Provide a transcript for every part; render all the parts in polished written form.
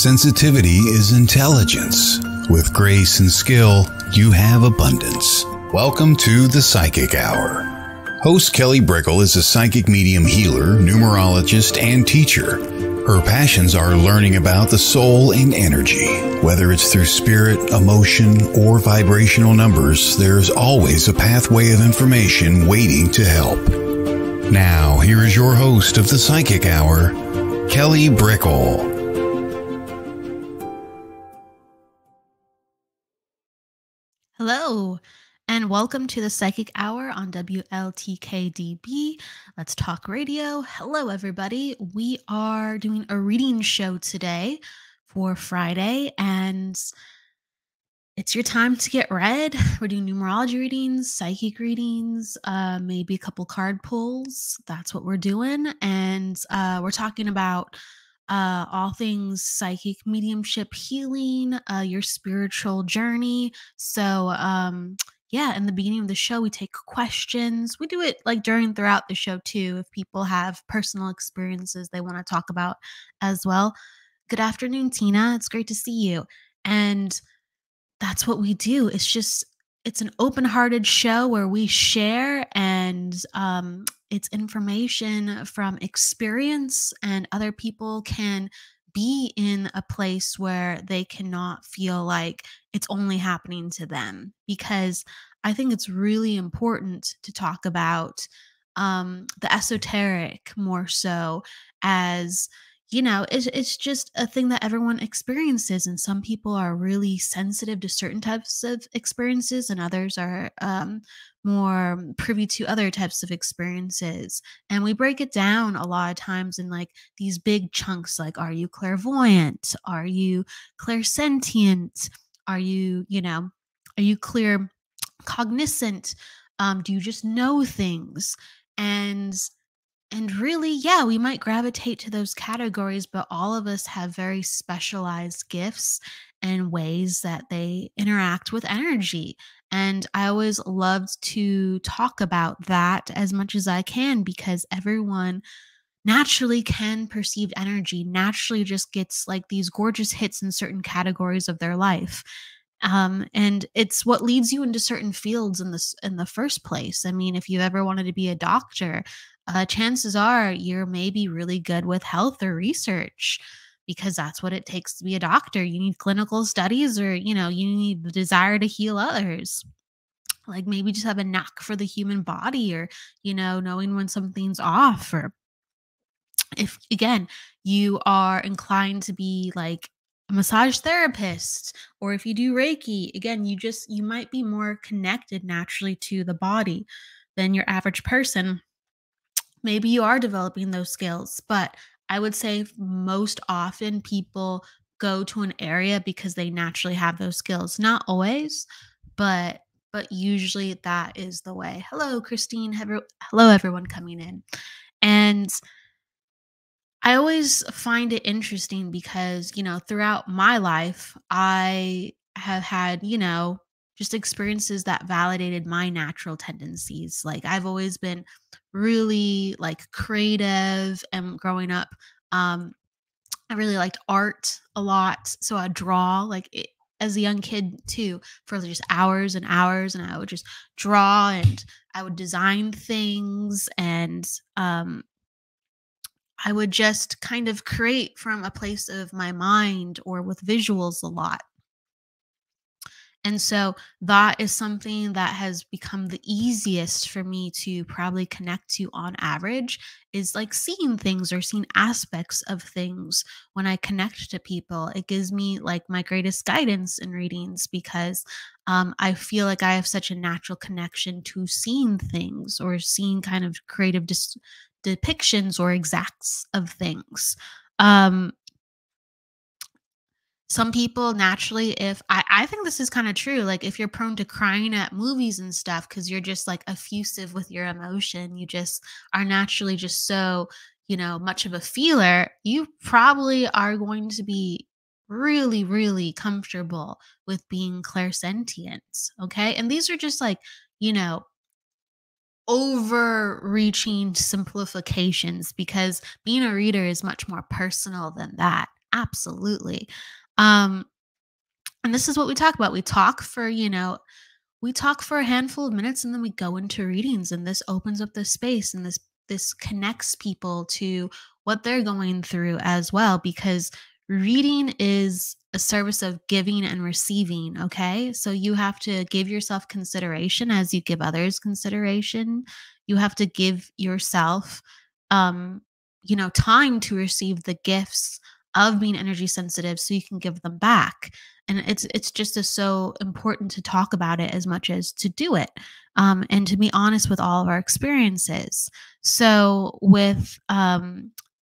Sensitivity is intelligence. With grace and skill, you have abundance. Welcome to the Psychic Hour. Host Kelly Brickle is a psychic medium healer, numerologist, and teacher. Her passions are learning about the soul and energy. Whether it's through spirit, emotion, or vibrational numbers, there's always a pathway of information waiting to help. Now, here is your host of the Psychic Hour, Kelly Brickle. Hello, and welcome to the Psychic Hour on WLTKDB. Let's Talk Radio. Hello, everybody. We are doing a reading show today for Friday, and it's your time to get read. We're doing numerology readings, psychic readings, maybe a couple card pulls. That's what we're doing, and we're talking about all things psychic mediumship healing, your spiritual journey. So yeah, in the beginning of the show, we take questions. We do it like throughout the show too, if people have personal experiences they want to talk about as well. Good afternoon, Tina. It's great to see you. And that's what we do. It's an open-hearted show where we share, and it's information from experience, and other people can be in a place where they cannot feel like it's only happening to them, because I think it's really important to talk about the esoteric more so, as it's just a thing that everyone experiences, and some people are really sensitive to certain types of experiences, and others are more privy to other types of experiences. And we break it down a lot of times in like these big chunks, like, are you clairvoyant? Are you clairsentient? Are you clear cognizant? Do you just know things? And really, yeah, we might gravitate to those categories, but all of us have very specialized gifts and ways that they interact with energy. And I always loved to talk about that as much as I can, because everyone naturally can perceive energy, naturally just gets like these gorgeous hits in certain categories of their life. And it's what leads you into certain fields in the first place. I mean, if you ever wanted to be a doctor, chances are you're maybe really good with health or research, because that's what it takes to be a doctor. You need clinical studies, or you need the desire to heal others. Like maybe just have a knack for the human body, or knowing when something's off, or if again you are inclined to be like a massage therapist, or if you do Reiki, again, you might be more connected naturally to the body than your average person. Maybe you are developing those skills, but I would say most often people go to an area because they naturally have those skills. Not always, but usually that is the way. Hello, Christine. Hello, everyone coming in. And I always find it interesting because, throughout my life, I have had, just experiences that validated my natural tendencies. Like I've always been really like creative, and growing up, I really liked art a lot. So I draw as a young kid too, for just hours and hours, and I would just draw, and I would design things, and I would just kind of create from a place of my mind or with visuals a lot. And so that is something that has become the easiest for me to probably connect to on average, is like seeing things or seeing aspects of things when I connect to people. It gives me like my greatest guidance in readings, because I feel like I have such a natural connection to seeing things, or seeing kind of creative depictions or exacts of things. Some people naturally, if I think this is kind of true, like if you're prone to crying at movies and stuff because you're just like effusive with your emotion, you just are naturally just so, much of a feeler, you probably are going to be really, really comfortable with being clairsentient. Okay. And these are just like, overreaching simplifications, because being a reader is much more personal than that. Absolutely. Um, and this is what we talk about. We talk for a handful of minutes and then we go into readings, and this opens up this space, and this connects people to what they're going through as well, because reading is a service of giving and receiving. Okay, so you have to give yourself consideration as you give others consideration. You have to give yourself um time to receive the gifts of being energy sensitive so you can give them back. And it's just so important to talk about it as much as to do it, and to be honest with all of our experiences. So with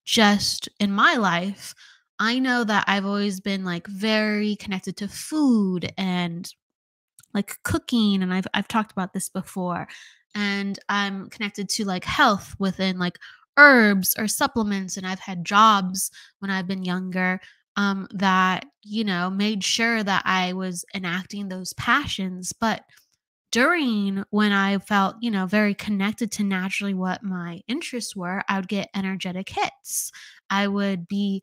just in my life, I know that I've always been like very connected to food and like cooking, and I've talked about this before. And I'm connected to like health within like herbs or supplements, and I've had jobs when I've been younger that made sure that I was enacting those passions. But during when I felt, very connected to naturally what my interests were, I would get energetic hits. I would be,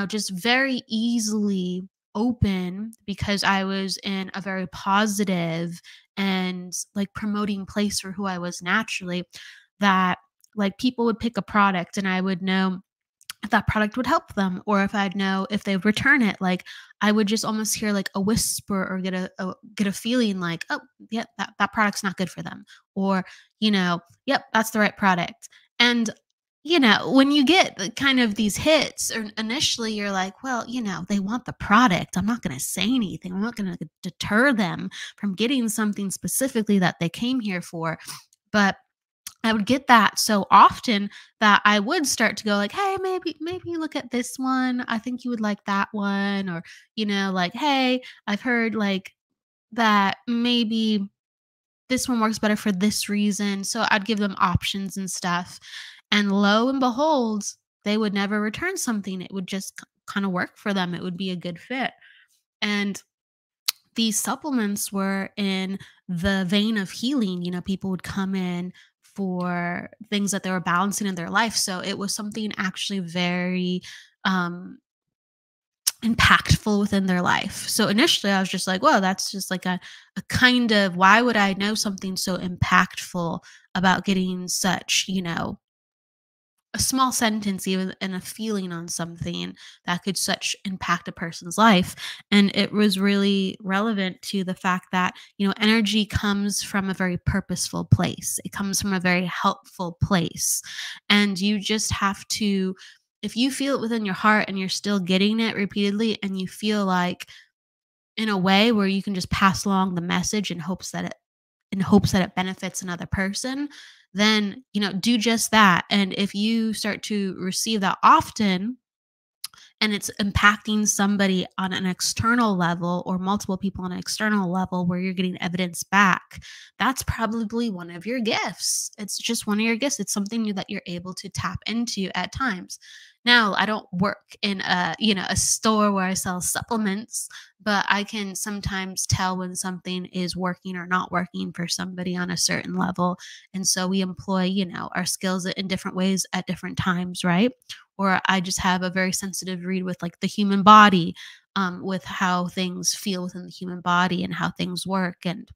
just very easily open because I was in a very positive and like promoting place for who I was naturally, that like people would pick a product and I would know if that product would help them, or if I'd know if they would return it. Like I would just almost hear like a whisper or get a feeling like, oh yeah, that product's not good for them. Or, yep, that's the right product. And when you get kind of these hits, or initially you're like, well, they want the product. I'm not going to say anything. I'm not going to deter them from getting something specifically that they came here for. But I would get that so often that I would start to go like, "Hey, maybe look at this one. I think you would like that one." Or, like, "Hey, I've heard like that maybe this one works better for this reason." So I'd give them options and stuff. And lo and behold, they would never return something. It would just kind of work for them. It would be a good fit. And these supplements were in the vein of healing. People would come in for things that they were balancing in their life. So it was something actually very um, impactful within their life. So initially I was just like, well, that's just like a kind of, why would I know something so impactful about getting such, a small sentence even and a feeling on something that could such impact a person's life. And it was really relevant to the fact that energy comes from a very purposeful place, it comes from a very helpful place. And you just have to, if you feel it within your heart and you're still getting it repeatedly, and you feel like in a way where you can just pass along the message in hopes that it benefits another person, then, do just that. And if you start to receive that often, and it's impacting somebody on an external level, or multiple people on an external level where you're getting evidence back, that's probably one of your gifts. It's just one of your gifts. It's something that you're able to tap into at times. Now, I don't work in a store where I sell supplements, but I can sometimes tell when something is working or not working for somebody on a certain level. And so we employ, our skills in different ways at different times, right? Or I just have a very sensitive read with like the human body, with how things feel within the human body and how things work. And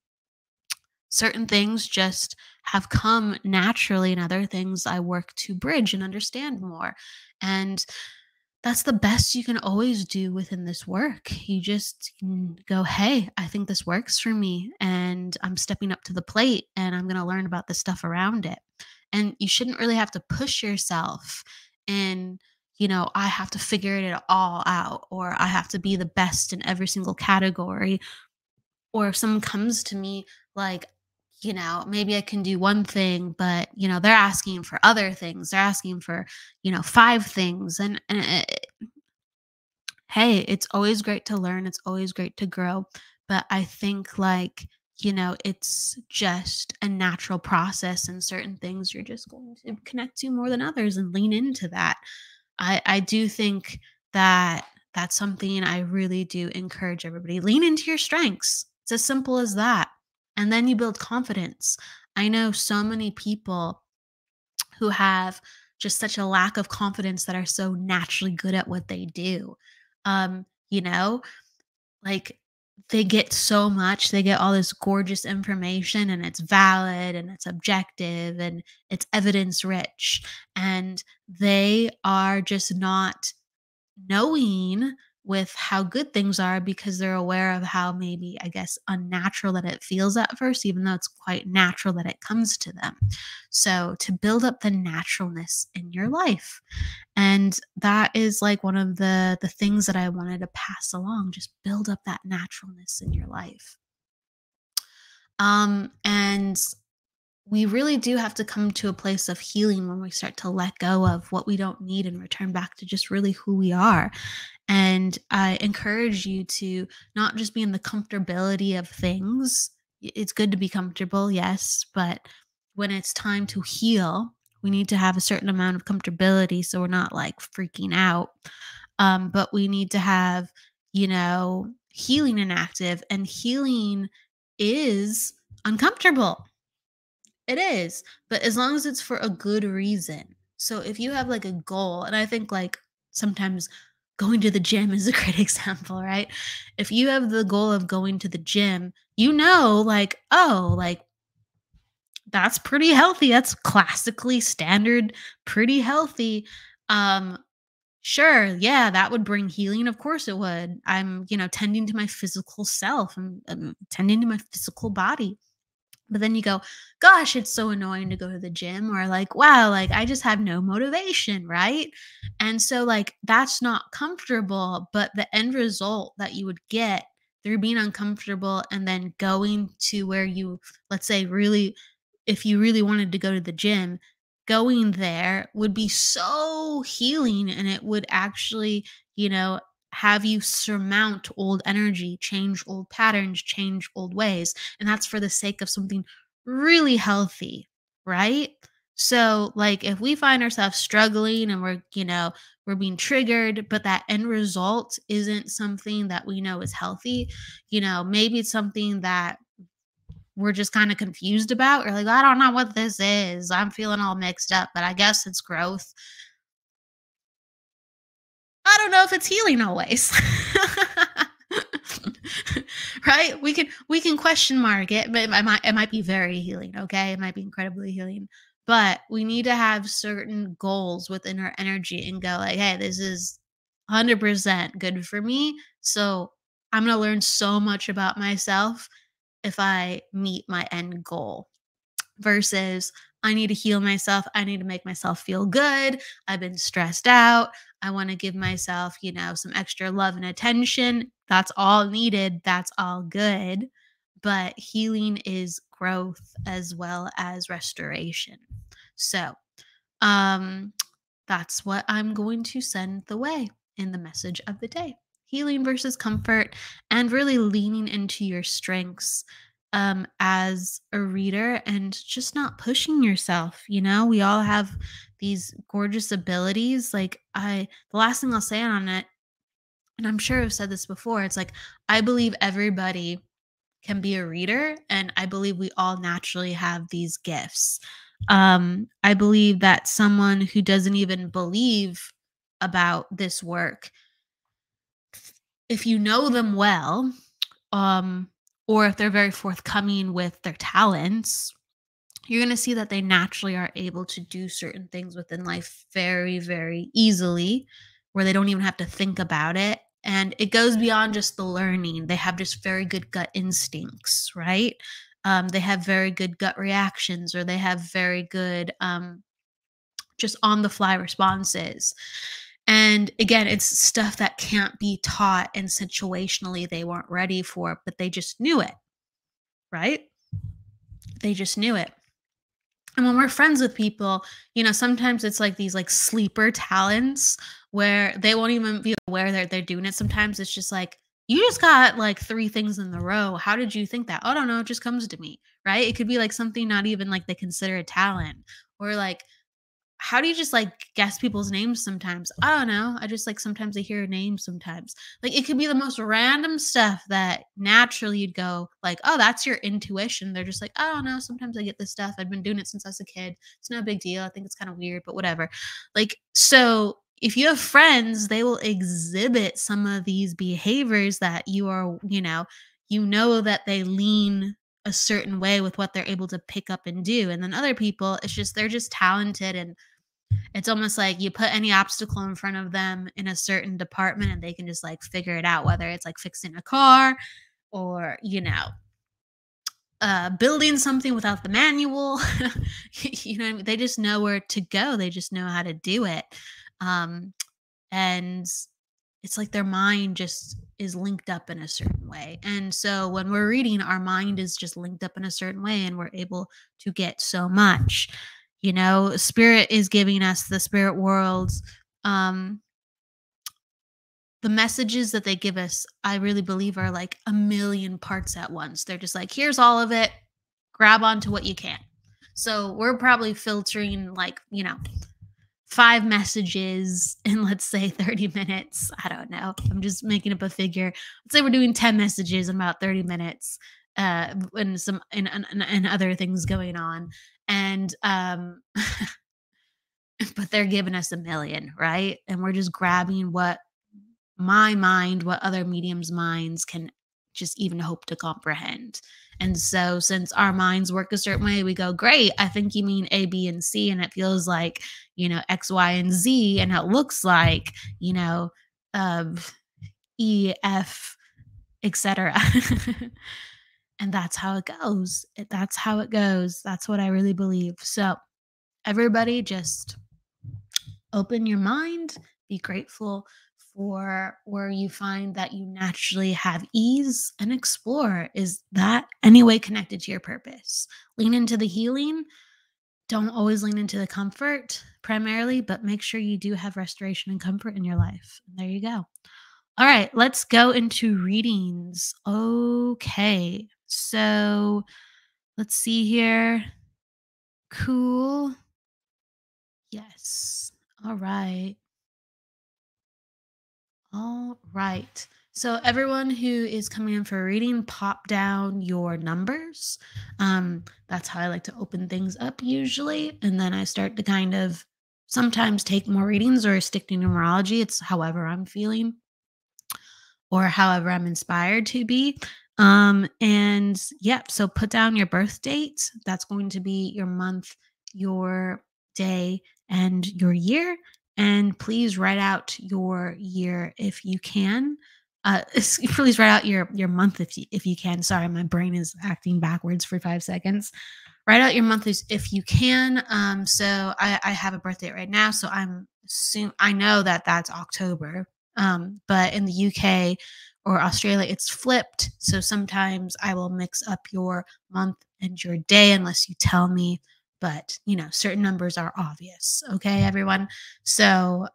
certain things just have come naturally, and other things I work to bridge and understand more. And that's the best you can always do within this work. You just can go, hey, I think this works for me, and I'm stepping up to the plate, and I'm going to learn about the stuff around it. And you shouldn't really have to push yourself in, I have to figure it all out, or I have to be the best in every single category. Or if someone comes to me like, maybe I can do one thing, but, they're asking for other things. They're asking for, five things. And hey, it's always great to learn. It's always great to grow. But I think like, it's just a natural process, and certain things you're just going to connect to more than others and lean into that. I do think that that's something I really do encourage everybody. Lean into your strengths. It's as simple as that. And then you build confidence. I know so many people who have just such a lack of confidence that are so naturally good at what they do. You know, like they get so much, they get all this gorgeous information and it's valid and it's objective and it's evidence rich. And they are just not knowing with how good things are because they're aware of how maybe, I guess, unnatural that it feels at first, even though it's quite natural that it comes to them. So, to build up the naturalness in your life. And that is like one of the things that I wanted to pass along, just build up that naturalness in your life. And we really do have to come to a place of healing when we start to let go of what we don't need and return back to just really who we are. And I encourage you to not just be in the comfortability of things. It's good to be comfortable, yes, but when it's time to heal, we need to have a certain amount of comfortability so we're not like freaking out. But we need to have, healing inactive, and healing is uncomfortable. It is, but as long as it's for a good reason. So if you have like a goal, and I think like sometimes going to the gym is a great example, right? If you have the goal of going to the gym, like, oh, like that's pretty healthy. That's classically standard, pretty healthy. Um, sure, yeah, that would bring healing. Of course it would. I'm, tending to my physical self. I'm tending to my physical body. But then you go, gosh, it's so annoying to go to the gym, or like, wow, like I just have no motivation, right? And so, like, that's not comfortable, but the end result that you would get through being uncomfortable and then going to where you, let's say, really, if you really wanted to go to the gym, going there would be so healing, and it would actually, have you surmount old energy, change old patterns, change old ways. And that's for the sake of something really healthy, right? So, like, if we find ourselves struggling and we're being triggered, but that end result isn't something that we know is healthy, maybe it's something that we're just kind of confused about. Or like, I don't know what this is. I'm feeling all mixed up, but I guess it's growth. I don't know if it's healing always. Right? We can question mark it, but it might be very healing, okay? It might be incredibly healing. But we need to have certain goals within our energy and go like, "Hey, this is 100% good for me. So, I'm going to learn so much about myself if I meet my end goal." Versus, I need to heal myself. I need to make myself feel good. I've been stressed out. I want to give myself, some extra love and attention. That's all needed. That's all good. But healing is growth as well as restoration. So, um, that's what I'm going to send the way in the message of the day. Healing versus comfort, and really leaning into your strengths as a reader and just not pushing yourself. We all have these gorgeous abilities. The last thing I'll say on it, and I'm sure I've said this before, it's like, I believe everybody can be a reader, and I believe we all naturally have these gifts. I believe that someone who doesn't even believe about this work, if you know them well, um, or if they're very forthcoming with their talents, you're going to see that they naturally are able to do certain things within life very, very easily, where they don't even have to think about it. And it goes beyond just the learning. They have just very good gut instincts, right? They have very good gut reactions, or they have very good just on the fly responses. And again, it's stuff that can't be taught, and situationally they weren't ready for, but they just knew it, right? They just knew it. And when we're friends with people, sometimes it's like these like sleeper talents where they won't even be aware that they're doing it. Sometimes it's just like, you just got like three things in the row. How did you think that? Oh, I don't know. It just comes to me, right? It could be like something not even like they consider a talent, or like, how do you just like guess people's names sometimes? I don't know. I just like sometimes I hear names sometimes. Like it could be the most random stuff that naturally you'd go like, "Oh, that's your intuition." They're just like, "I don't know. Sometimes I get this stuff. I've been doing it since I was a kid. It's no big deal. I think it's kind of weird, but whatever." Like so if you have friends, they will exhibit some of these behaviors that you know that they lean a certain way with what they're able to pick up and do. And then other people, it's just they're just talented, and it's almost like you put any obstacle in front of them in a certain department and they can just like figure it out, whether it's like fixing a car or, building something without the manual. You know what I mean? They just know where to go. They just know how to do it. Um, and it's like their mind just is linked up in a certain way. And so when we're reading, our mind is just linked up in a certain way and we're able to get so much. Spirit is giving us the spirit worlds. Um, the messages that they give us, I really believe, are like a million parts at once. They're just like, here's all of it, grab onto what you can. So we're probably filtering like, 5 messages in, let's say, 30 minutes. I don't know. I'm just making up a figure. Let's say we're doing 10 messages in about 30 minutes, and some and other things going on. And but they're giving us a million, right? And we're just grabbing what what other mediums' minds can just even hope to comprehend. And so, since our minds work a certain way, we go, great, I think you mean A, B, and C. And it feels like, X, Y, and Z. And it looks like, uh, E, F, etc. And that's how it goes. That's how it goes. That's what I really believe. So, everybody just open your mind, be grateful for where you find that you naturally have ease, and explore, is that any way connected to your purpose? Lean into the healing. Don't always lean into the comfort primarily, but make sure you do have restoration and comfort in your life. And there you go. All right, let's go into readings. Okay. So let's see here. Cool. Yes. All right. All right. So everyone who is coming in for a reading, pop down your numbers. That's how I like to open things up usually. And then I start to kind of sometimes take more readings or stick to numerology. It's however I'm feeling or however I'm inspired to be. And yeah, so put down your birth date. That's going to be your month, your day, and your year. And please write out your year if you can. Please write out your month if you can. Sorry, my brain is acting backwards for 5 seconds. Write out your month if you can. So I have a birthday right now, so I know that that's October. But in the UK or Australia, it's flipped. So sometimes I will mix up your month and your day unless you tell me. But, certain numbers are obvious. Okay, everyone. So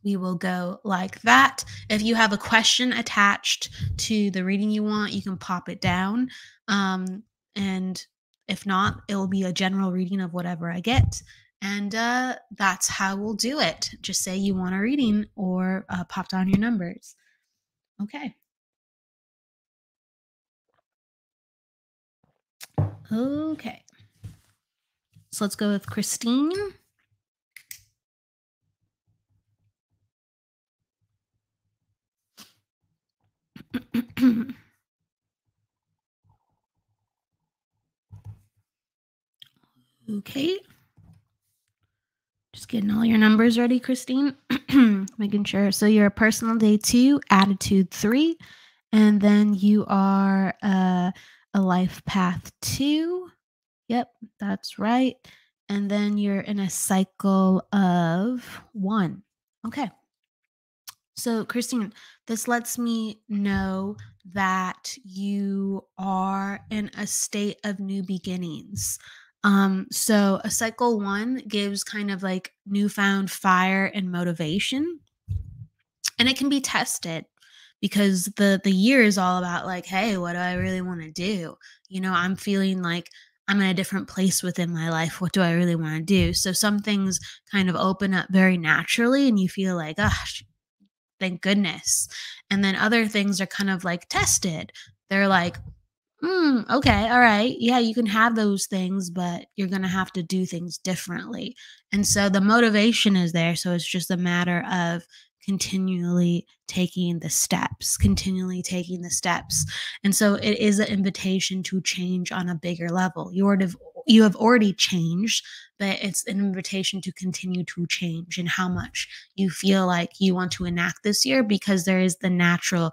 we will go like that. If you have a question attached to the reading you want, you can pop it down. And if not, it will be a general reading of whatever I get. And that's how we'll do it. Just say you want a reading or pop down your numbers. Okay. Okay. So let's go with Christine. Okay. Just getting all your numbers ready, Christine. Making sure. So you're a personal day 2, attitude 3, and then you are a life path 2. Yep, that's right. And then you're in a cycle of 1. Okay. So, Christine, this lets me know that you are in a state of new beginnings. So a cycle 1 gives kind of like newfound fire and motivation, and it can be tested because the year is all about like, hey, what do I really want to do? I'm feeling like I'm in a different place within my life. What do I really want to do? So some things kind of open up very naturally and you feel like, gosh, thank goodness. And then other things are kind of like tested. They're like, okay, all right. Yeah, you can have those things, but you're going to have to do things differently. And so the motivation is there. So it's just a matter of continually taking the steps, continually taking the steps. And so it is an invitation to change on a bigger level. You have already changed, but it's an invitation to continue to change and how much you feel like you want to enact this year, because there is the natural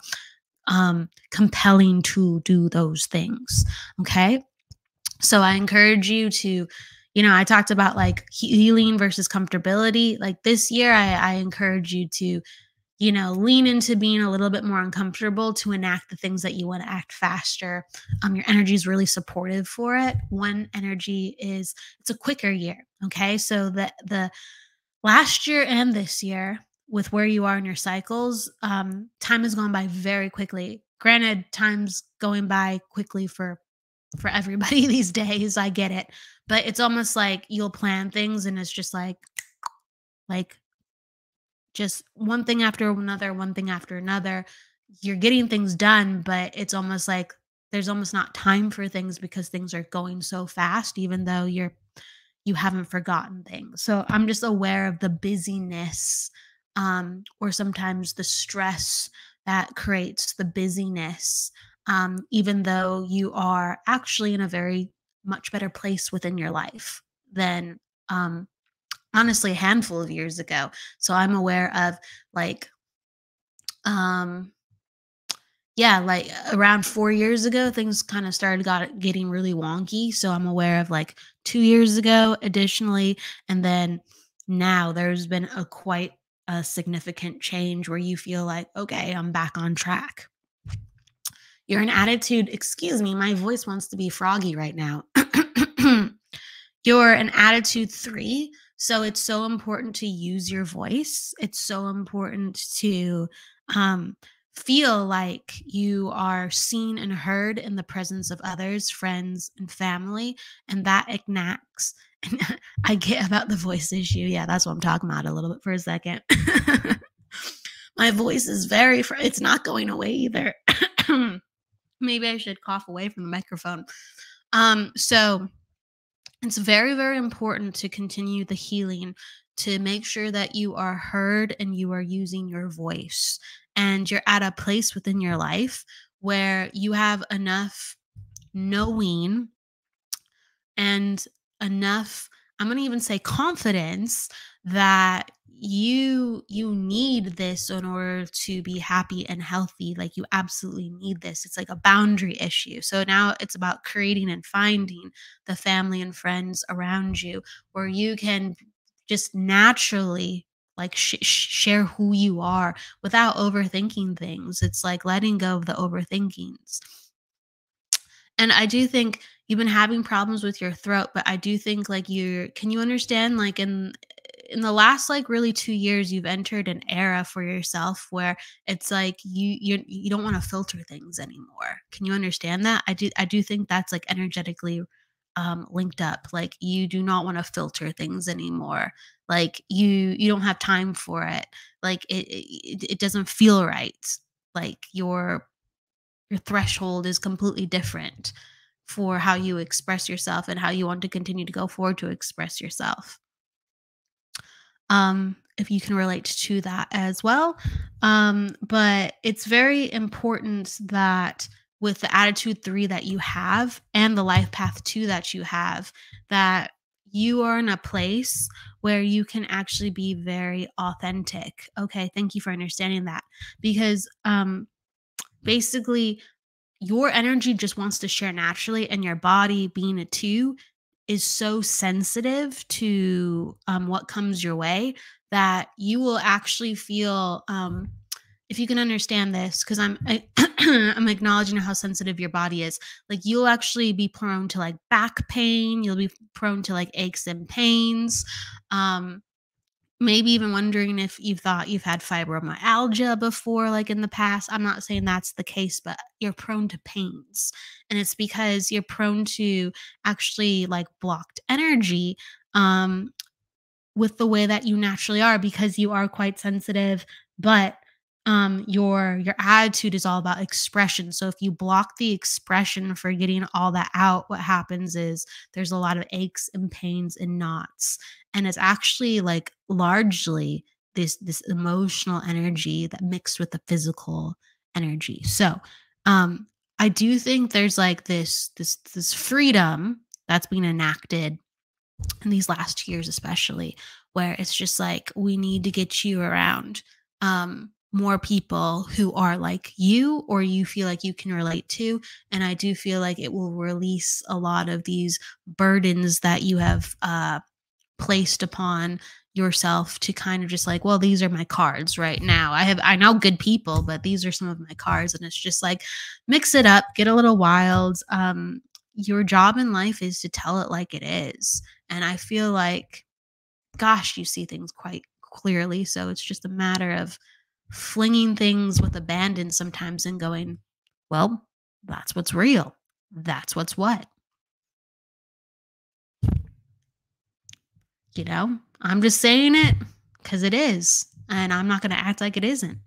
compelling to do those things. Okay. So I encourage you to, I talked about like healing versus comfortability. Like this year, I encourage you to, lean into being a little bit more uncomfortable to enact the things that you want to act faster. Your energy is really supportive for it. It's a quicker year. Okay. So the last year and this year, with where you are in your cycles, time has gone by very quickly. Granted, time's going by quickly for everybody these days. I get it, but it's almost like you'll plan things, and it's just like just one thing after another, one thing after another. You're getting things done, but it's almost like there's almost not time for things because things are going so fast, even though you haven't forgotten things. So I'm just aware of the busyness, or sometimes the stress that creates the busyness, even though you are actually in a very much better place within your life than, honestly, a handful of years ago. So I'm aware of like, um, yeah, like around 4 years ago, things kind of getting really wonky. So I'm aware of like 2 years ago, additionally, and then now there's been a quite a significant change where you feel like, okay, I'm back on track. You're an attitude. Excuse me, my voice wants to be froggy right now. You're an attitude 3. So it's so important to use your voice. It's so important to um, feel like you are seen and heard in the presence of others, friends, and family. And that ignites. And I get about the voice issue. Yeah, that's what I'm talking about a little bit for a second. My voice is it's not going away either. Maybe I should cough away from the microphone. So it's very, very important to continue the healing, to make sure that you are heard and you are using your voice. And you're at a place within your life where you have enough knowing and enough, I'm going to even say confidence, that you need this in order to be happy and healthy. Like you absolutely need this. It's like a boundary issue. So now it's about creating and finding the family and friends around you where you can just naturally like share who you are without overthinking things. It's like letting go of the overthinkings. And I do think you've been having problems with your throat, but I do think like can you understand, like in the last like really 2 years, you've entered an era for yourself where it's like you don't want to filter things anymore. Can you understand that? I do think that's like energetically linked up. Like you do not want to filter things anymore. Like you don't have time for it. Like it doesn't feel right. Like your threshold is completely different for how you express yourself and how you want to continue to go forward to express yourself. If you can relate to that as well. But it's very important that with the attitude 3 that you have and the life path 2 that you have, that you are in a place where you can actually be very authentic. Okay, thank you for understanding that. Because basically your energy just wants to share naturally, and your body being a 2 is so sensitive to what comes your way that you will actually feel, if you can understand this, because I'm acknowledging how sensitive your body is. Like you'll actually be prone to like back pain, you'll be prone to like aches and pains, maybe even wondering if you've thought you've had fibromyalgia before, like in the past. I'm not saying that's the case, but you're prone to pains. And it's because you're prone to actually like blocked energy. Um, with the way that you naturally are because you are quite sensitive, but your attitude is all about expression. So if you block the expression for getting all that out, what happens is there's a lot of aches and pains and knots. And it's actually like largely this emotional energy that mixed with the physical energy. So I do think there's like this freedom that's being enacted in these last 2 years especially, where it's just like we need to get you around more people who are like you or you feel like you can relate to. And I do feel like it will release a lot of these burdens that you have placed upon yourself to kind of just like, well, these are my cards right now. I know good people, but these are some of my cards. And it's just like mix it up, get a little wild. Your job in life is to tell it like it is. And I feel like, gosh, you see things quite clearly. So it's just a matter of flinging things with abandon sometimes and going, well, that's what's real. That's what's what. I'm just saying it because it is. And I'm not going to act like it isn't.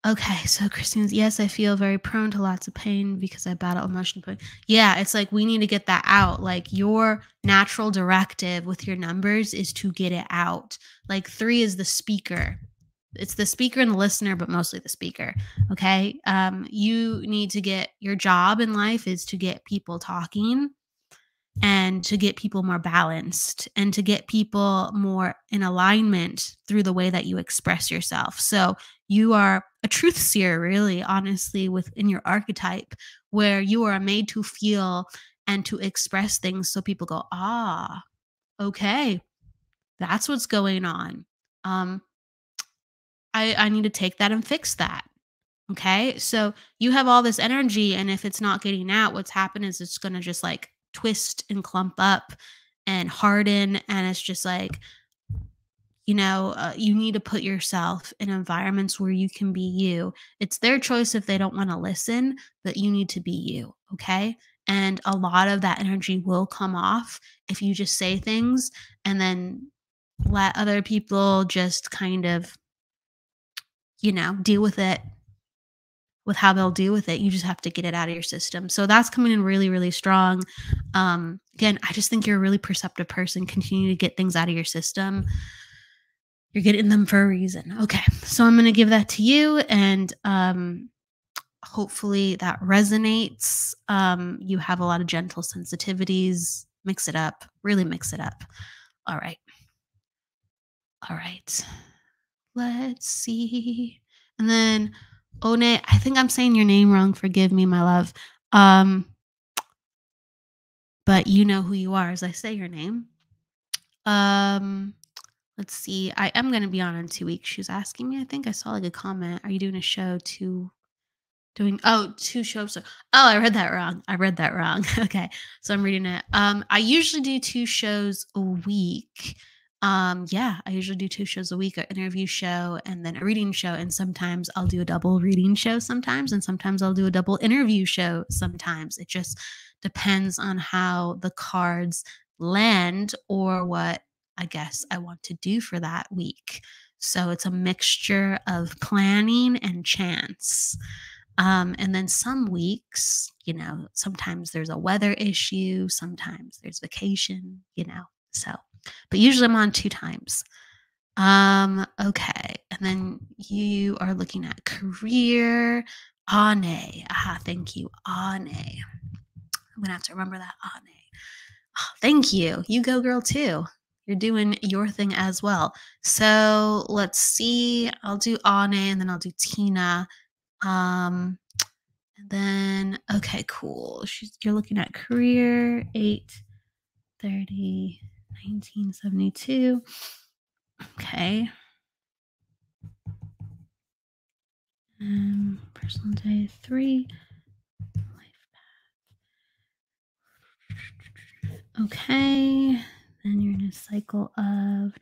Okay, so Christine's, yes, I feel very prone to lots of pain because I battle emotional pain. Yeah, it's like we need to get that out. Like your natural directive with your numbers is to get it out. Like 3 is the speaker. It's the speaker and the listener, but mostly the speaker. Okay. You need to get your job in life is to get people talking and to get people more balanced and to get people more in alignment through the way that you express yourself. So you are a truth seer, really, honestly, within your archetype, where you are made to feel and to express things so people go, ah, okay, that's what's going on. Um, I need to take that and fix that. Okay. So you have all this energy, and if it's not getting out, what's happened is it's going to just like twist and clump up and harden. And it's just like, you need to put yourself in environments where you can be you. It's their choice if they don't want to listen, but you need to be you. Okay. And a lot of that energy will come off if you just say things and then let other people just kind of, deal with it with how they'll deal with it. You just have to get it out of your system. So that's coming in really, really strong. Again, I just think you're a really perceptive person. Continue to get things out of your system. You're getting them for a reason. Okay. So I'm going to give that to you. And hopefully that resonates. You have a lot of gentle sensitivities. Mix it up. Really mix it up. All right. All right. Let's see. And then One, I think I'm saying your name wrong. Forgive me, my love. Um, but you know who you are as I say your name. Um, let's see. I am going to be on in 2 weeks. She was asking me. I think I saw like a comment. Are you doing a show doing 2 shows? I read that wrong. I read that wrong. Okay. So I'm reading it. I usually do 2 shows a week. Yeah, I usually do 2 shows a week, an interview show and then a reading show. And sometimes I'll do a double reading show sometimes, and sometimes I'll do a double interview show sometimes. It just depends on how the cards land or what I guess I want to do for that week. So it's a mixture of planning and chance. And then some weeks, sometimes there's a weather issue, sometimes there's vacation. So, but usually I'm on 2 times. Okay. And then you are looking at career. Ane. Aha, thank you. Ane. I'm gonna have to remember that. Ane. Oh, thank you. You go, girl, too. You're doing your thing as well. So let's see. I'll do Ane and then I'll do Tina. And then, okay, cool. You're looking at career 8/30, 1972. Okay. Personal day 3. Life path. Okay. Then you're a cycle of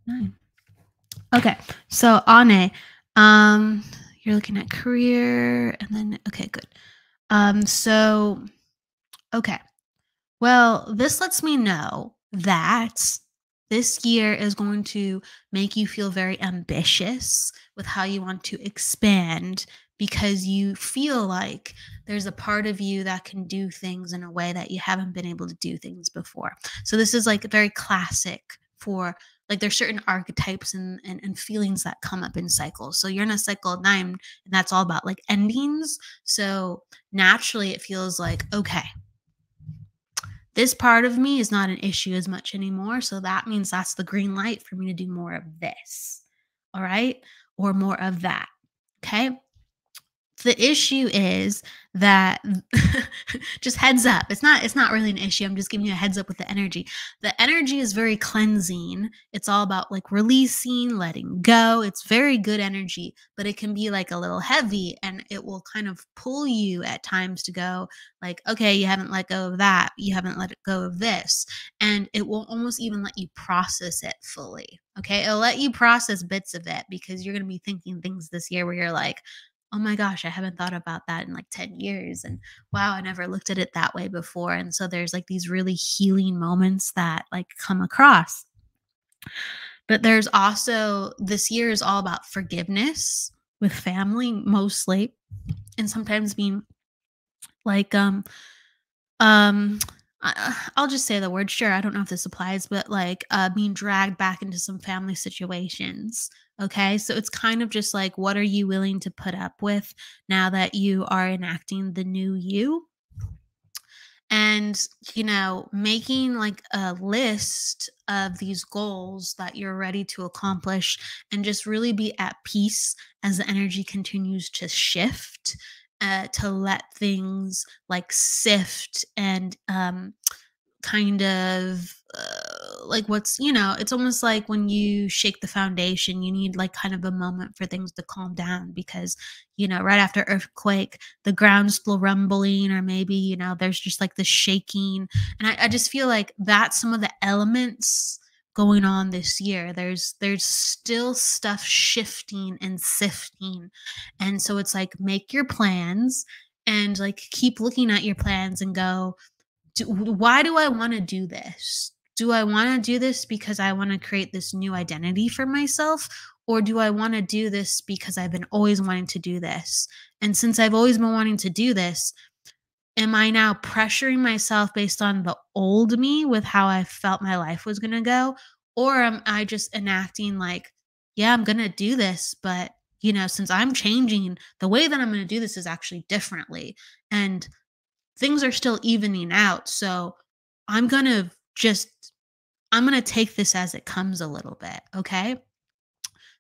9. Okay, so Ane, you're looking at career, and then okay, good. So okay, well, this lets me know that this year is going to make you feel very ambitious with how you want to expand because you feel like there's a part of you that can do things in a way that you haven't been able to do things before. So this is like very classic for like there's certain archetypes and feelings that come up in cycles. So you're in a cycle of 9 and that's all about like endings. So naturally it feels like, okay, this part of me is not an issue as much anymore. So that means that's the green light for me to do more of this. All right. Or more of that. Okay. The issue is that just heads up. It's not really an issue. I'm just giving you a heads up with the energy. The energy is very cleansing. It's all about like releasing, letting go. It's very good energy, but it can be like a little heavy and it will kind of pull you at times to go like, okay, you haven't let go of that. You haven't let go of this. And it will almost even let you process it fully. Okay. It'll let you process bits of it because you're going to be thinking things this year where you're like, oh my gosh, I haven't thought about that in like 10 years. And wow, I never looked at it that way before. And so there's like these really healing moments that like come across. But there's also this year is all about forgiveness with family mostly. And sometimes being like, um, I'll just say the word. Sure, I don't know if this applies, but like being dragged back into some family situations. Okay, so it's kind of just like, what are you willing to put up with now that you are enacting the new you? And, making like a list of these goals that you're ready to accomplish and just really be at peace as the energy continues to shift, to let things like sift and kind of like it's almost like when you shake the foundation, you need like kind of a moment for things to calm down because, right after earthquake, the ground's still rumbling, or maybe, there's just like the shaking. And I just feel like that's some of the elements going on this year. There's still stuff shifting and sifting. And so it's like make your plans and like keep looking at your plans and go, why do I want to do this? Do I want to do this because I want to create this new identity for myself? Or do I want to do this because I've been always wanting to do this? And since I've always been wanting to do this, am I now pressuring myself based on the old me with how I felt my life was going to go? Or am I just enacting like, yeah, I'm going to do this, but since I'm changing, the way that I'm going to do this is actually differently. And things are still evening out. So I'm going to take this as it comes a little bit. Okay.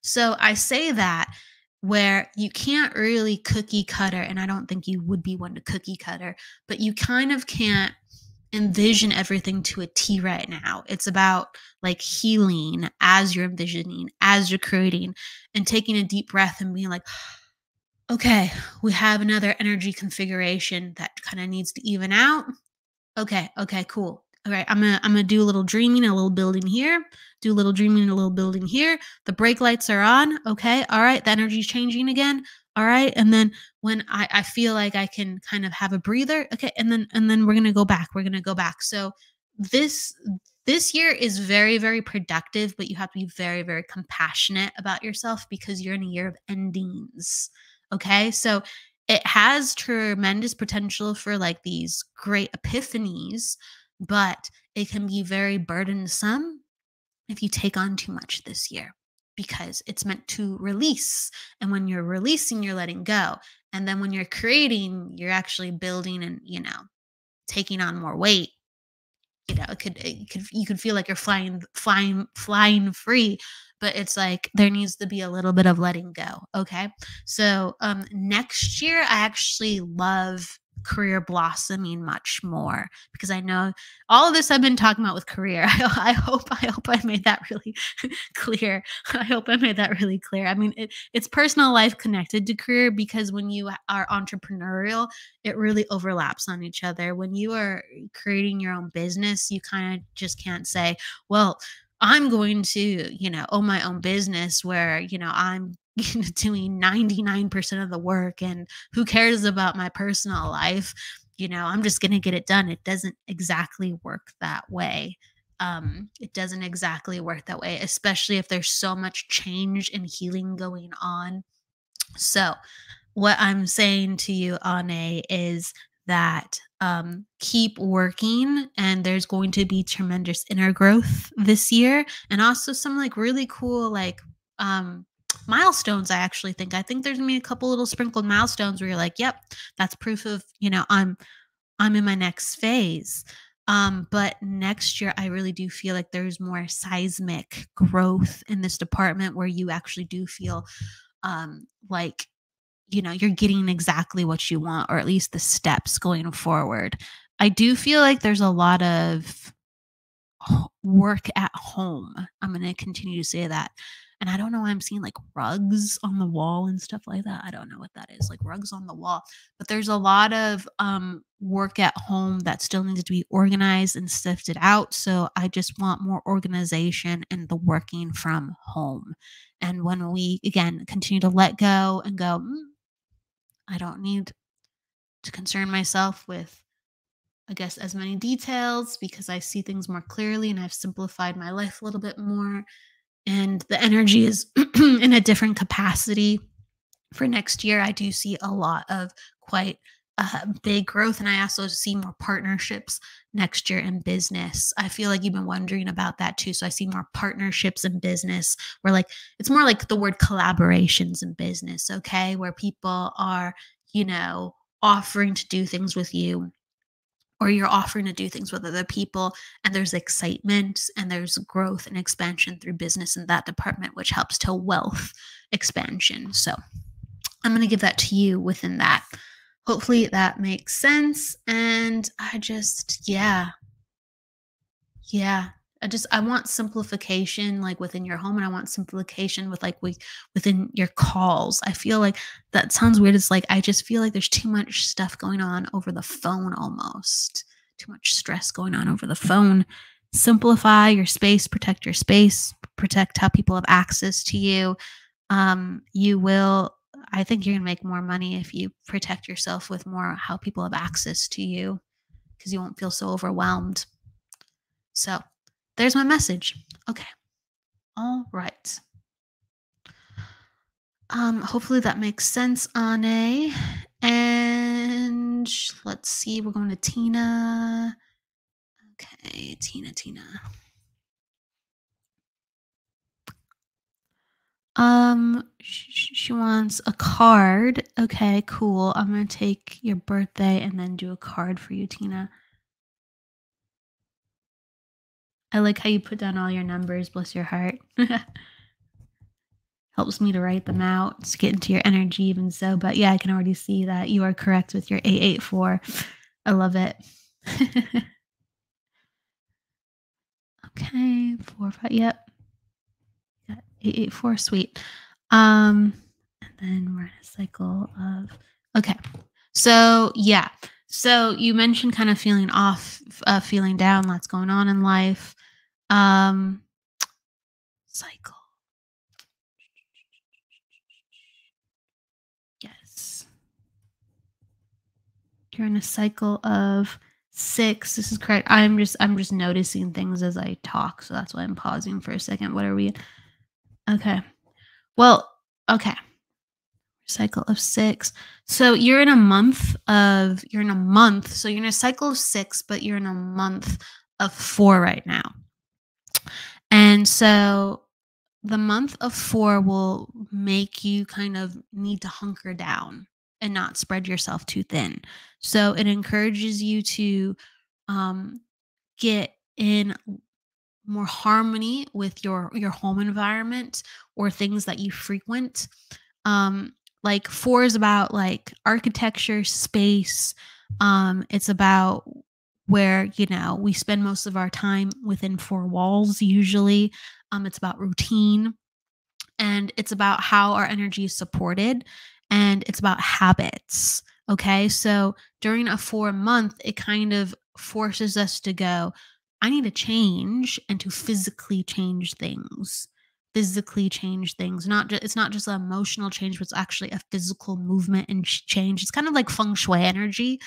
So I say that where you can't really cookie cutter, and I don't think you would be one to cookie cutter, but you kind of can't envision everything to a T right now. It's about like healing as you're envisioning, as you're creating, and taking a deep breath and being like, okay, we have another energy configuration that kind of needs to even out. Okay, cool. All right, I'm gonna do a little dreaming, a little building here, do a little dreaming, a little building here. The brake lights are on. Okay, all right, the energy's changing again. All right, and then when I feel like I can kind of have a breather, okay, and then we're gonna go back. We're gonna go back. So this year is very, very productive, but you have to be very, very compassionate about yourself because you're in a year of endings. Okay, so it has tremendous potential for like these great epiphanies, but it can be very burdensome if you take on too much this year because it's meant to release. And when you're releasing, you're letting go. And then when you're creating, you're actually building and, taking on more weight. You could feel like you're flying free, but it's like there needs to be a little bit of letting go. Okay. So next year I actually love career blossoming much more, because I know all of this I've been talking about with career. I hope I made that really clear. I hope I made that really clear. I mean, it's personal life connected to career, because when you are entrepreneurial, it really overlaps on each other. When you are creating your own business, you kind of just can't say, well, I'm going to, own my own business where, I'm doing 99% of the work, and who cares about my personal life? I'm just going to get it done. It doesn't exactly work that way. It doesn't exactly work that way, especially if there's so much change and healing going on. So, what I'm saying to you, Ane, is that keep working, and there's going to be tremendous inner growth this year, and also some like really cool um, milestones. I think there's gonna be a couple little sprinkled milestones where you're like, yep, that's proof of I'm in my next phase. But next year, I really do feel like there's more seismic growth in this department, where you actually do feel like you're getting exactly what you want, or at least the steps going forward. I do feel like there's a lot of work at home. I'm going to continue to say that. And I don't know why I'm seeing like rugs on the wall and stuff like that. I don't know what that is, like rugs on the wall. But there's a lot of work at home that still needs to be organized and sifted out. So I just want more organization in the working from home. And when we, again, continue to let go and go, I don't need to concern myself with, I guess, as many details, because I see things more clearly and I've simplified my life a little bit more. And the energy is in a different capacity for next year. I do see a lot of quite big growth. And I also see more partnerships next year in business. I feel like you've been wondering about that too. So I see more partnerships in business, where like it's more like the word collaborations in business, okay? Where people are, offering to do things with you, or you're offering to do things with other people, and there's excitement and there's growth and expansion through business in that department, which helps to wealth expansion. So I'm going to give that to you within that. Hopefully that makes sense. And yeah. I want simplification like within your home, and I want simplification within your calls. I feel like that sounds weird. It's like I just feel like there's too much stuff going on over the phone almost. Too much stress going on over the phone. Simplify your space, protect how people have access to you. You will I think you're going to make more money if you protect yourself with more how people have access to you, because you won't feel so overwhelmed. So there's my message. Okay. All right. Hopefully that makes sense, Ane. And let's see, we're going to Tina. Okay, Tina. She wants a card. Okay, cool. I'm gonna take your birthday and then do a card for you, Tina. I like how you put down all your numbers, bless your heart. Helps me to write them out to get into your energy even so. But yeah, I can already see that you are correct with your 884. I love it. Okay, 4, 5, yep. Got 884, sweet. And then we're in a cycle of, okay. So yeah. So you mentioned kind of feeling off, feeling down, lots going on in life. Cycle. Yes. You're in a cycle of 6. This is correct. I'm just noticing things as I talk, so that's why I'm pausing for a second. What are we? Okay. Well, okay. Cycle of 6. So you're in a month, so you're in a cycle of 6, but you're in a month of 4 right now. And so the month of 4 will make you kind of need to hunker down and not spread yourself too thin. So it encourages you to get in more harmony with your home environment or things that you frequent. Like 4 is about like architecture, space, It's about where, we spend most of our time within four walls usually. It's about routine, and it's about how our energy is supported, and it's about habits. Okay. So during a 4 month, it kind of forces us to go, I need to change and to physically change things. Physically change things. Not just, it's not just an emotional change, but it's actually a physical movement and change. It's kind of like feng shui energy.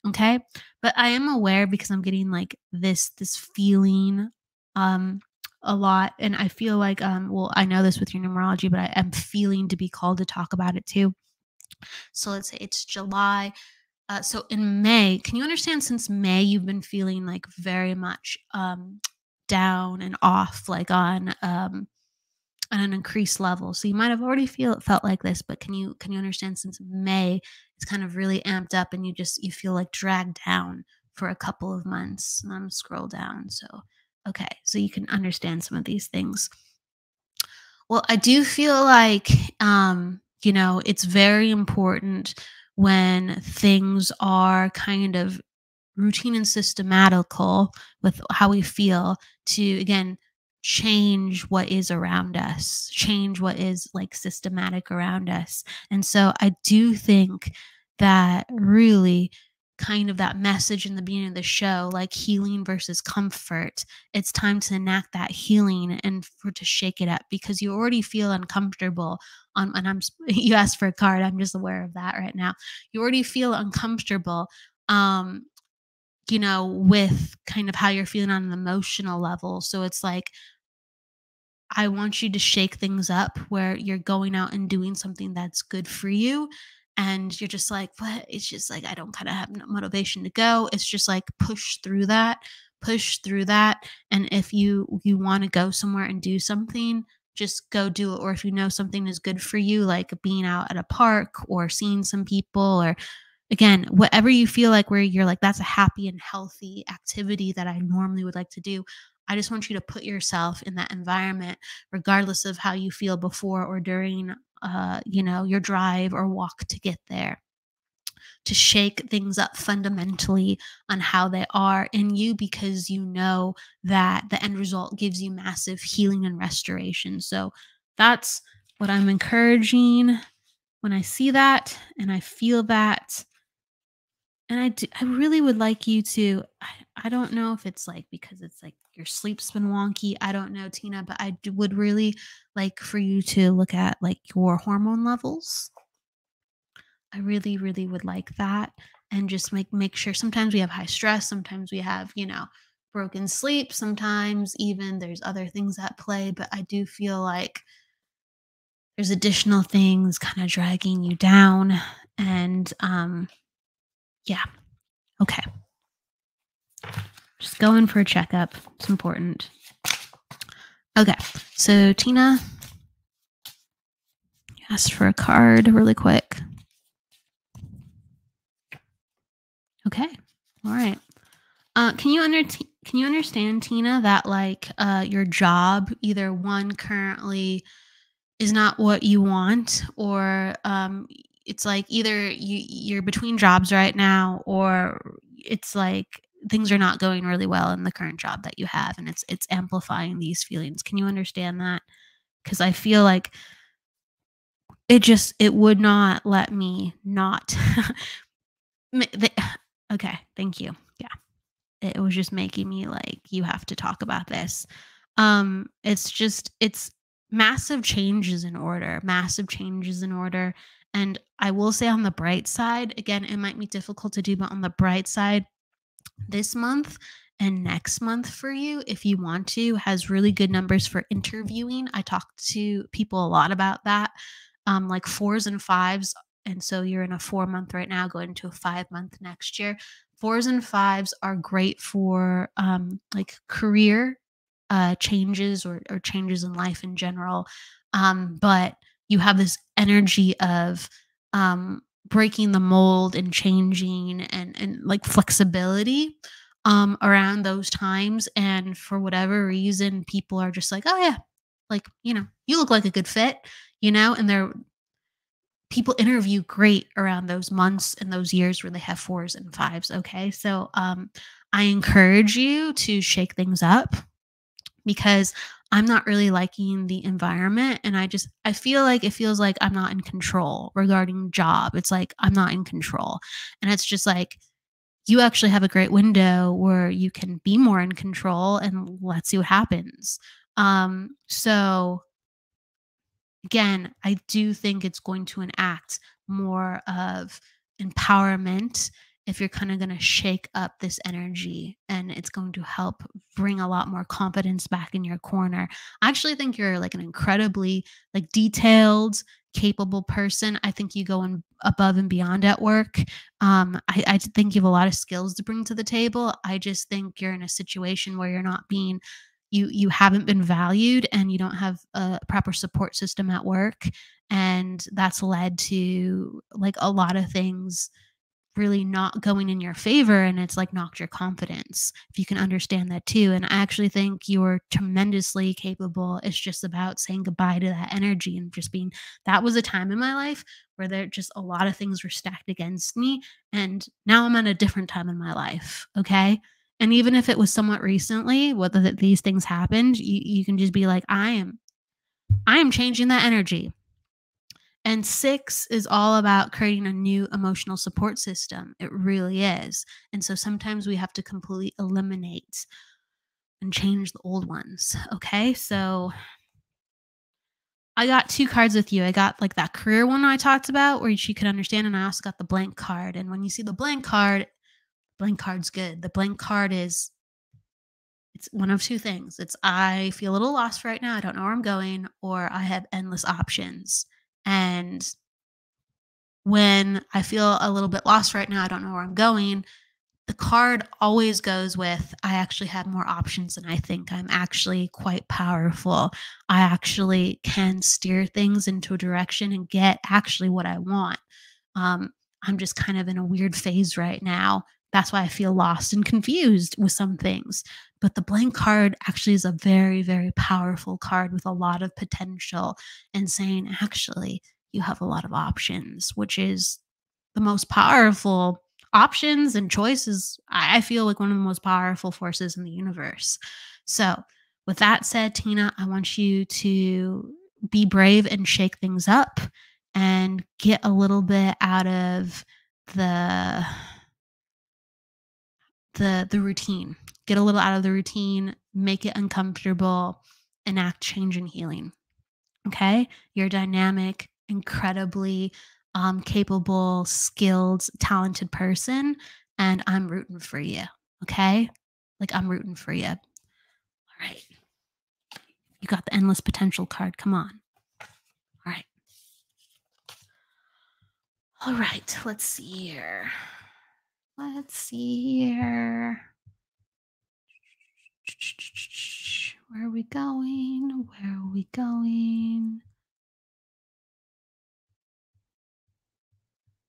Okay. But I am aware because I'm getting like this feeling um a lot, and I feel like well, I know this with your numerology, but I am feeling to be called to talk about it too. So let's say it's July. So in May, can you understand, since May you've been feeling like very much down and off, like on an increased level. So you might have already felt like this, but can you understand, since May it's kind of really amped up and you feel like dragged down for a couple of months. And I'm scroll down. So okay, so you can understand some of these things. Well, I do feel like it's very important when things are kind of routine and systematical with how we feel, to again change what is around us, change what is like systematic around us. And so I do think that really kind of that message in the beginning of the show, like healing versus comfort, it's time to enact that healing and for to shake it up, because you already feel uncomfortable on, and you asked for a card, I'm just aware of that right now. You already feel uncomfortable, um with kind of how you're feeling on an emotional level. So it's like, I want you to shake things up where you're going out and doing something that's good for you. And you're just like, what? It's just like, I don't kind of have no motivation to go. It's just like, push through that. And if you want to go somewhere and do something, just go do it. Or if you know something is good for you, like being out at a park or seeing some people, or again, whatever you feel like where you're like, that's a happy and healthy activity that I normally would like to do. I just want you to put yourself in that environment, regardless of how you feel before or during, your drive or walk to get there, to shake things up fundamentally on how they are in you, because you know that the end result gives you massive healing and restoration. So that's what I'm encouraging when I see that and I feel that. And I really would like you to, I don't know if it's like because it's like your sleep's been wonky. I don't know, Tina, but would really like for you to look at like your hormone levels. I really, really would like that. And just make sure, sometimes we have high stress, sometimes we have, broken sleep, sometimes even there's other things at play, but I do feel like there's additional things kind of dragging you down. And yeah, okay. Just go in for a checkup. It's important. Okay. So Tina asked for a card really quick. Okay. All right. Can you understand, Tina, that like your job, either one currently is not what you want, or it's like either you're between jobs right now, or it's like things are not going really well in the current job that you have, and it's amplifying these feelings. Can you understand that? Because I feel like it would not let me not. Okay, thank you. Yeah, it was just making me like, you have to talk about this. It's massive changes in order, massive changes in order. And I will say, on the bright side, again, it might be difficult to do, but on the bright side, this month and next month for you, if you want to, has really good numbers for interviewing. I talk to people a lot about that, like fours and fives. And so you're in a 4 month right now, going into a 5 month next year. Fours and fives are great for like career changes, or changes in life in general. But you have this energy of breaking the mold and changing, and like flexibility around those times. And for whatever reason, people are just like, oh yeah, like, you look like a good fit, and people interview great around those months and those years where they have fours and fives. Okay. So I encourage you to shake things up because I'm not really liking the environment. And I feel like it feels like I'm not in control regarding job. It's like I'm not in control. And it's just like, you actually have a great window where you can be more in control and let's see what happens. So again, I do think it's going to enact more of empowerment if you're kind of going to shake up this energy, and it's going to help bring a lot more confidence back in your corner. I actually think you're like an incredibly like detailed, capable person. I think you go in above and beyond at work. I think you have a lot of skills to bring to the table. I just think you're in a situation where you're not being you haven't been valued and you don't have a proper support system at work, and that's led to like a lot of things really not going in your favor, and it's like knocked your confidence, if you can understand that too. And I actually think you're tremendously capable. It's just about saying goodbye to that energy and just being, that was a time in my life where there just a lot of things were stacked against me, and now I'm at a different time in my life. Okay. And even if it was somewhat recently, whether these things happened, you can just be like, I am changing that energy. And six is all about creating a new emotional support system. It really is. And so sometimes we have to completely eliminate and change the old ones. Okay. So I got two cards with you. I got like that career one I talked about where she could understand. And I also got the blank card. And when you see the blank card's good. The blank card is, it's one of two things. It's I feel a little lost right now. I don't know where I'm going, or I have endless options. And when I feel a little bit lost right now, I don't know where I'm going, the card always goes with, I actually have more options than I think. I'm actually quite powerful. I actually can steer things into a direction and get actually what I want. I'm just kind of in a weird phase right now. That's why I feel lost and confused with some things. But the blank card actually is a very, very powerful card with a lot of potential, and saying, actually, you have a lot of options, which is the most powerful options and choices. I feel like one of the most powerful forces in the universe. So, with that said, Tina, I want you to be brave and shake things up and get a little bit out of the the routine. Get a little out of the routine, make it uncomfortable, enact change and healing. Okay? You're dynamic, incredibly capable, skilled, talented person, and I'm rooting for you. Okay? Like I'm rooting for you. All right. You got the endless potential card. Come on. All right. All right. Let's see here. Let's see here. Where are we going? Where are we going?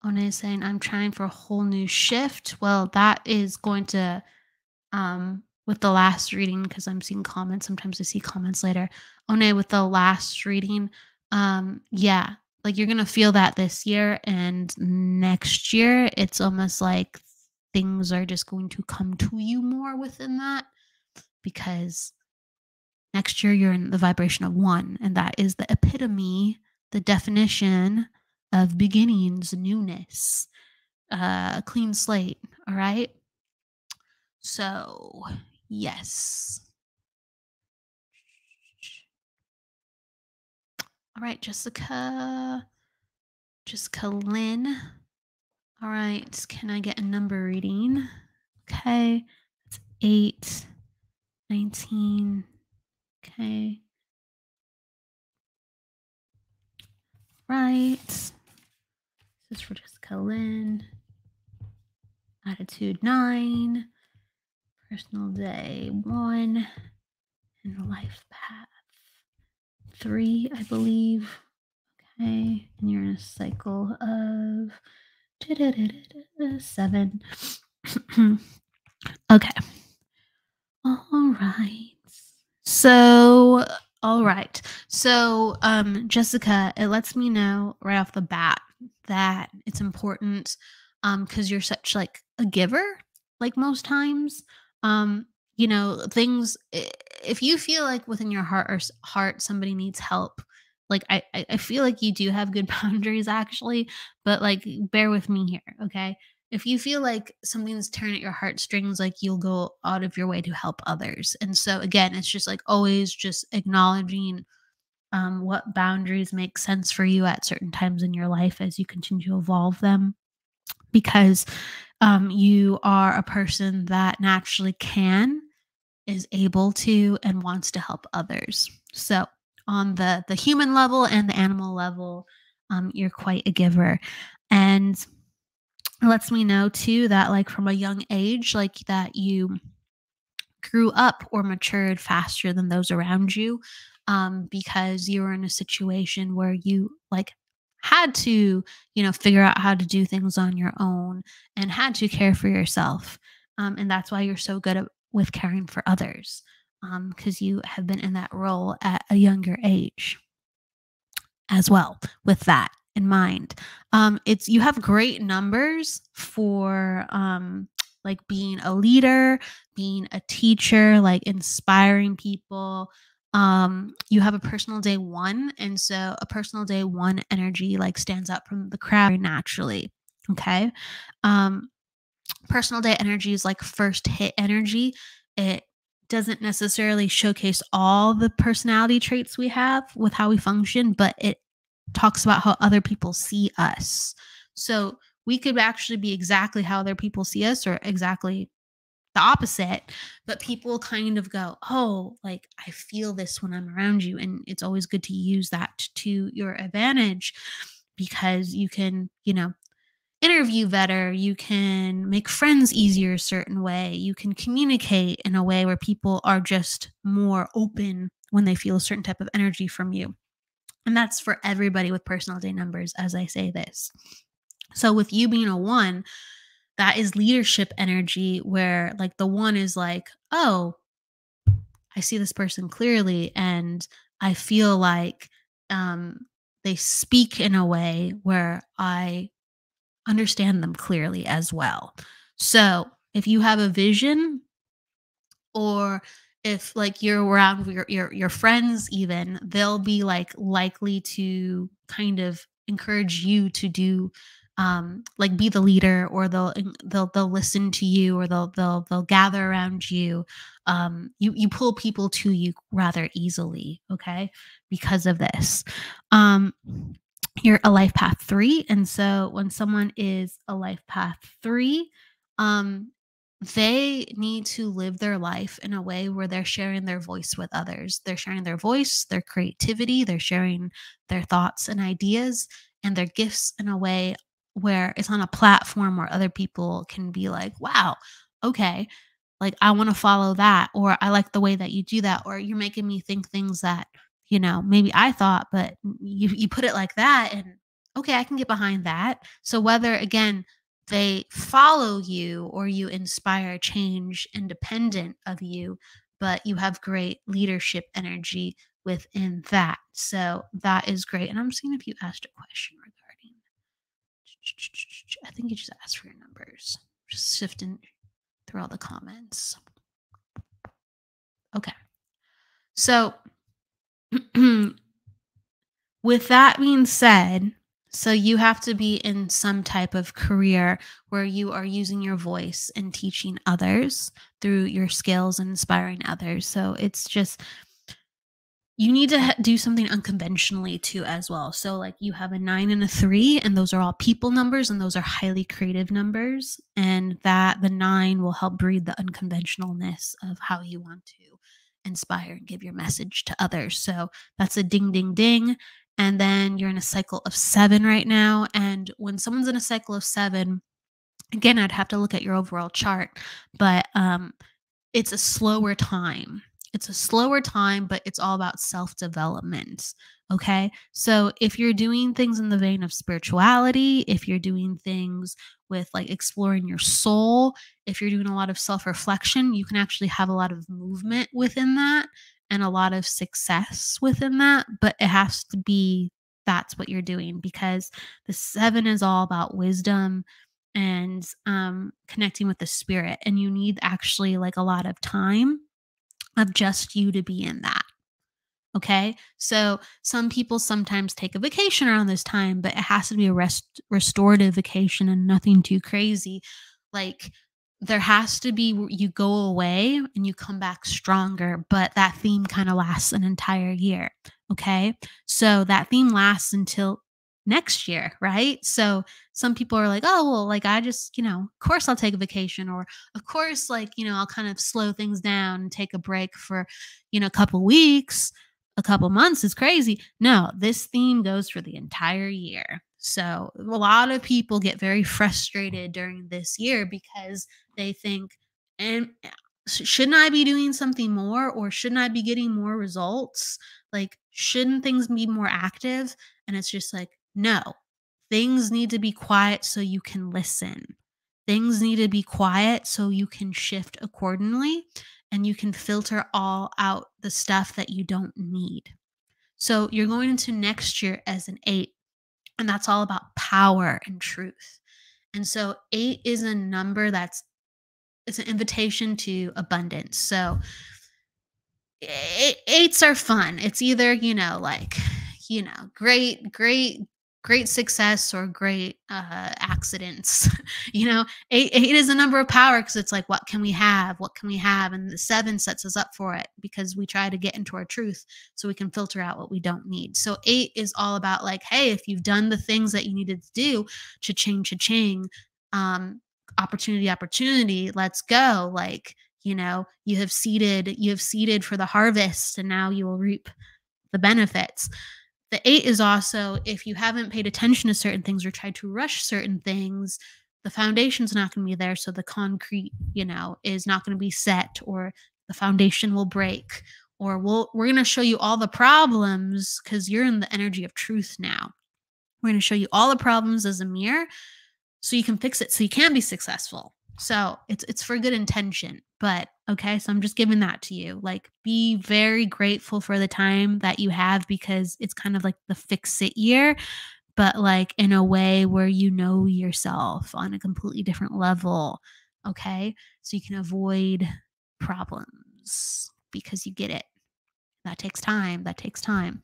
One is saying, I'm trying for a whole new shift. Well, that is going to, with the last reading, because I'm seeing comments, sometimes I see comments later. One, with the last reading, yeah, like you're going to feel that this year, and next year, it's almost like things are just going to come to you more within that, because next year you're in the vibration of one, and that is the epitome, the definition of beginnings, newness, clean slate. All right. So, yes. All right, Jessica. Jessica Lynn. All right. Can I get a number reading? Okay. It's 8, 19. Okay. Right. This is for Jessica Lynn. Attitude 9. Personal day 1. And life path 3, I believe. Okay. And you're in a cycle of 7. Okay. All right. So All right. So, Jessica, it lets me know right off the bat that it's important because you're such like a giver, like most times. Um, things if you feel like within your heart somebody needs help, like I feel like you do have good boundaries actually, but like bear with me here, okay? If you feel like something's tearing at your heartstrings, like you'll go out of your way to help others. And so again, it's just like always just acknowledging what boundaries make sense for you at certain times in your life as you continue to evolve them, because you are a person that naturally can, is able to, and wants to help others. So on the human level and the animal level, you're quite a giver. And lets me know too that like from a young age, like that you grew up or matured faster than those around you, because you were in a situation where you like had to, figure out how to do things on your own and had to care for yourself. And that's why you're so good with caring for others, because you have been in that role at a younger age as well. With that in mind, it's you have great numbers for like being a leader, being a teacher, like inspiring people. You have a personal day one, and so a personal day one energy like stands out from the crowd very naturally. Okay. um Personal day energy is like first hit energy. It doesn't necessarily showcase all the personality traits we have with how we function, but it talks about how other people see us. So we could actually be exactly how other people see us or exactly the opposite, but people kind of go, oh, like I feel this when I'm around you. And it's always good to use that to your advantage because you can, interview better, you can make friends easier a certain way, you can communicate in a way where people are just more open when they feel a certain type of energy from you. And that's for everybody with personal day numbers, as I say this. So, with you being a one, that is leadership energy, where like the one is like, oh, I see this person clearly, and I feel like um, they speak in a way where I understand them clearly as well. So, if you have a vision, or if like you're around your friends even, they'll be like likely to kind of encourage you to do like be the leader, or they'll listen to you, or they'll gather around you. You pull people to you rather easily, okay, because of this. um you're a life path 3, and so when someone is a life path 3, um they need to live their life in a way where they're sharing their voice with others. They're sharing their voice, their creativity, they're sharing their thoughts and ideas and their gifts in a way where it's on a platform where other people can be like, wow, okay, like I want to follow that, or I like the way that you do that, or you're making me think things that, maybe I thought, but you put it like that, and okay, I can get behind that. So whether again they follow you or you inspire change independent of you, but you have great leadership energy within that. So that is great. And I'm seeing if you asked a question regarding, I think you just asked for your numbers. Just sifting through all the comments. Okay. So with that being said, so you have to be in some type of career where you are using your voice and teaching others through your skills and inspiring others. So it's just you need to do something unconventionally too as well. So like you have a 9 and a 3, and those are all people numbers, and those are highly creative numbers, and that the 9 will help breed the unconventionalness of how you want to inspire and give your message to others. So that's a ding ding ding. And then you're in a cycle of 7 right now, and when someone's in a cycle of 7, again I'd have to look at your overall chart, but it's a slower time. It's a slower time, but it's all about self development. Okay. So if you're doing things in the vein of spirituality, if you're doing things with like exploring your soul, if you're doing a lot of self reflection, you can actually have a lot of movement within that. and a lot of success within that, but it has to be that's what you're doing because the 7 is all about wisdom and connecting with the spirit. And you need actually like a lot of time of just you to be in that. Okay. So some people sometimes take a vacation around this time, but it has to be a restorative vacation and nothing too crazy. Like there has to be you go away and you come back stronger, but that theme kind of lasts an entire year. Okay. So that theme lasts until next year, right? So some people are like, oh, well, like I just, of course I'll take a vacation, or of course, like, I'll kind of slow things down and take a break for, a couple weeks, a couple months is crazy. No, this theme goes for the entire year. So a lot of people get very frustrated during this year because they think, and shouldn't I be doing something more, or shouldn't I be getting more results? Like, shouldn't things be more active? And it's just like, no, things need to be quiet so you can listen. Things need to be quiet so you can shift accordingly and you can filter all out the stuff that you don't need. So you're going into next year as an 8, and that's all about power and truth. And so 8 is a number it's an invitation to abundance. So eights are fun. It's either, like, great success or great accidents. Eight is a number of power because it's like, what can we have? What can we have? And the 7 sets us up for it because we try to get into our truth so we can filter out what we don't need. So 8 is all about like, hey, if you've done the things that you needed to do, cha-ching, opportunity, let's go. Like, you have seeded for the harvest and now you will reap the benefits. The 8 is also, if you haven't paid attention to certain things or tried to rush certain things, the foundation's not going to be there. So the concrete, is not going to be set, or the foundation will break, or we're going to show you all the problems because you're in the energy of truth now. We're going to show you all the problems as a mirror so you can fix it so you can be successful. So it's for good intention, but okay. So I'm just giving that to you. Like, be very grateful for the time that you have because it's kind of like the fix it year, but like in a way where you know yourself on a completely different level. Okay. So you can avoid problems because you get it. That takes time. That takes time.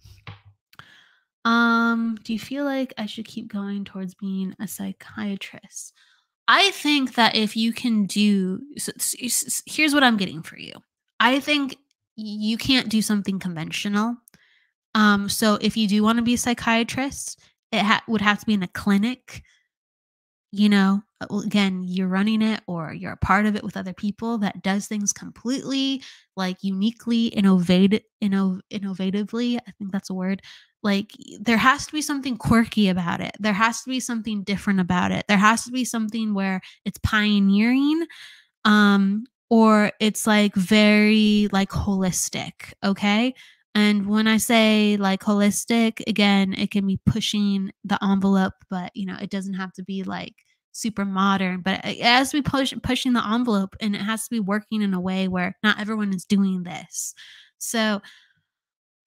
Do you feel like I should keep going towards being a psychiatrist? I think that if you can do, here's what I'm getting for you. I think you can't do something conventional. So if you do want to be a psychiatrist, it would have to be in a clinic. Well, again, you're running it or you're a part of it with other people that does things completely like uniquely innovatively. I think that's a word. Like, there has to be something quirky about it. There has to be something different about it. There has to be something where it's pioneering, or it's like very like holistic. Okay. And when I say like holistic, again, it can be pushing the envelope, but it doesn't have to be like super modern, but it has to be pushing the envelope, and it has to be working in a way where not everyone is doing this. So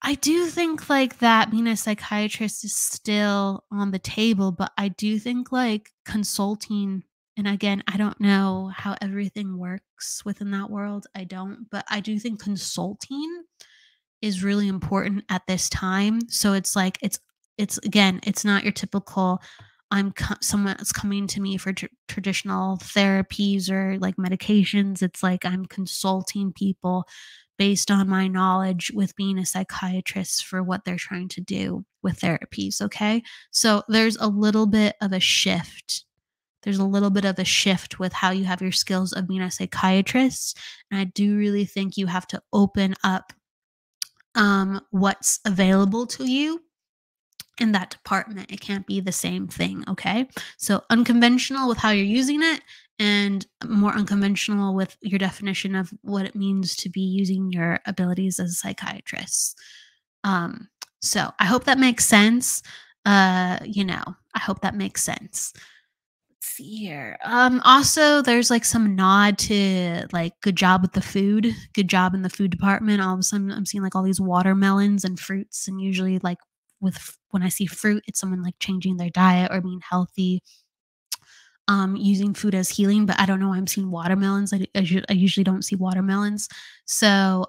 I do think like that being a psychiatrist is still on the table, but I do think like consulting, and again, I don't know how everything works within that world. I don't, but I do think consulting is really important at this time. So it's like it's again, it's not your typical someone that's coming to me for traditional therapies or like medications. It's like I'm consulting people based on my knowledge with being a psychiatrist for what they're trying to do with therapies. Okay. So there's a little bit of a shift. There's a little bit of a shift with how you have your skills of being a psychiatrist. And I do really think you have to open up what's available to you in that department. It can't be the same thing. Okay. So unconventional with how you're using it, and more unconventional with your definition of what it means to be using your abilities as a psychiatrist. So I hope that makes sense. I hope that makes sense. Let's see here. Also there's like some nod to like good job with the food, good job in the food department. All of a sudden I'm seeing like all these watermelons and fruits, and usually like when I see fruit, it's someone like changing their diet or being healthy, using food as healing, but I don't know why I'm seeing watermelons. I usually don't see watermelons. So,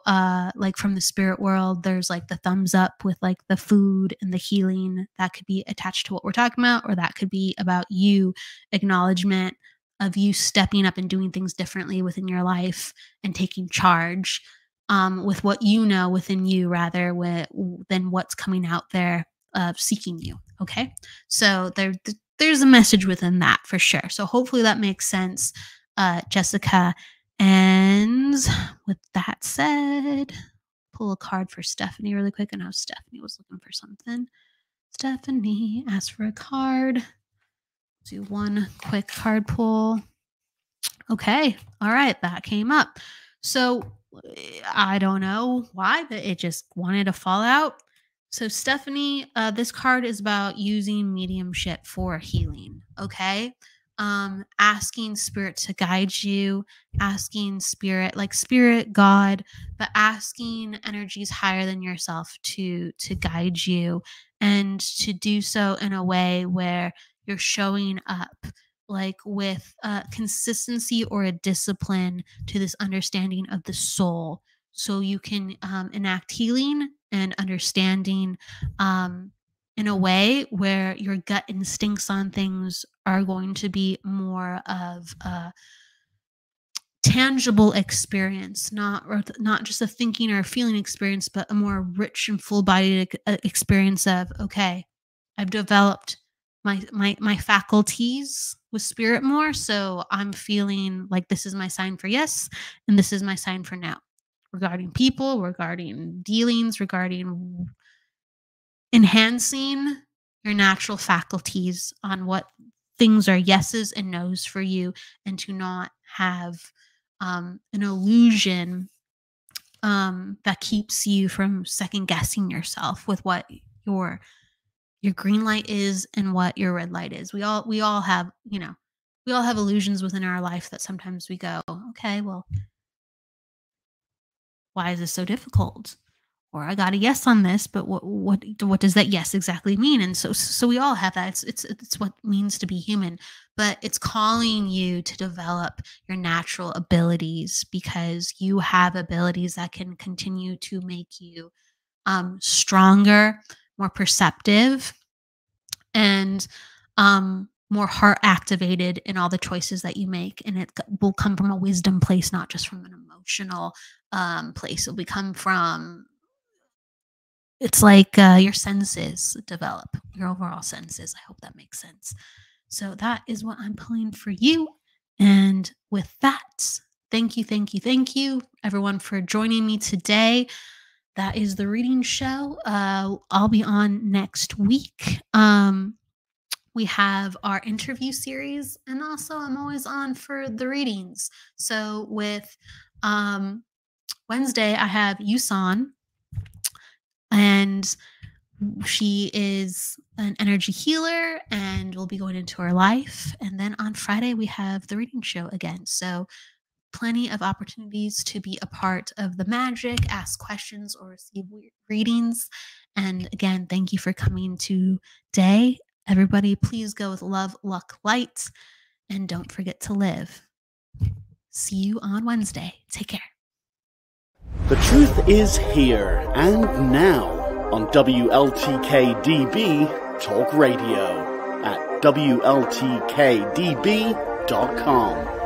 like from the spirit world, there's like the thumbs up with like the food and the healing that could be attached to what we're talking about, or that could be about you, acknowledgement of you stepping up and doing things differently within your life and taking charge, with what you know within you, rather than what's coming out there seeking you. Okay, so there's a message within that for sure. So hopefully that makes sense, Jessica. And with that said, pull a card for Stephanie really quick. I know Stephanie was looking for something. Stephanie asked for a card. Do one quick card pull. Okay. All right. That came up. So I don't know why, but it just wanted to fall out. So Stephanie, this card is about using mediumship for healing. Okay. Asking spirit to guide you, asking spirit, like spirit, God, but asking energies higher than yourself to guide you, and to do so in a way where you're showing up like with consistency or a discipline to this understanding of the soul, so you can enact healing and understanding in a way where your gut instincts on things are going to be more of a tangible experience, not just a thinking or a feeling experience, but a more rich and full-bodied experience of, okay, I've developed my faculties with spirit more, so I'm feeling like this is my sign for yes, and this is my sign for no, regarding people, regarding dealings, regarding enhancing your natural faculties on what things are yeses and nos for you, and to not have an illusion that keeps you from second guessing yourself with what your green light is and what your red light is. We all have, we all have illusions within our life that sometimes we go, okay, well, why is this so difficult? Or I got a yes on this, but what does that yes exactly mean? And so we all have that. It's what it means to be human, but it's calling you to develop your natural abilities, because you have abilities that can continue to make you stronger, more perceptive, and more heart activated in all the choices that you make. And it will come from a wisdom place, not just from an emotional place. It'll come from, it's like your senses develop, your overall senses. I hope that makes sense. So that is what I'm pulling for you. And with that, thank you, everyone, for joining me today. That is the reading show. I'll be on next week. We have our interview series, and also I'm always on for the readings. So with Wednesday, I have Yusan, and she is an energy healer, and we'll be going into her life. And then on Friday, we have the reading show again. So plenty of opportunities to be a part of the magic, ask questions, or receive readings. And again, thank you for coming today. Everybody, please go with love, luck, light, and don't forget to live. See you on Wednesday. Take care. The truth is here and now on WLTKDB Talk Radio at WLTKDB.com.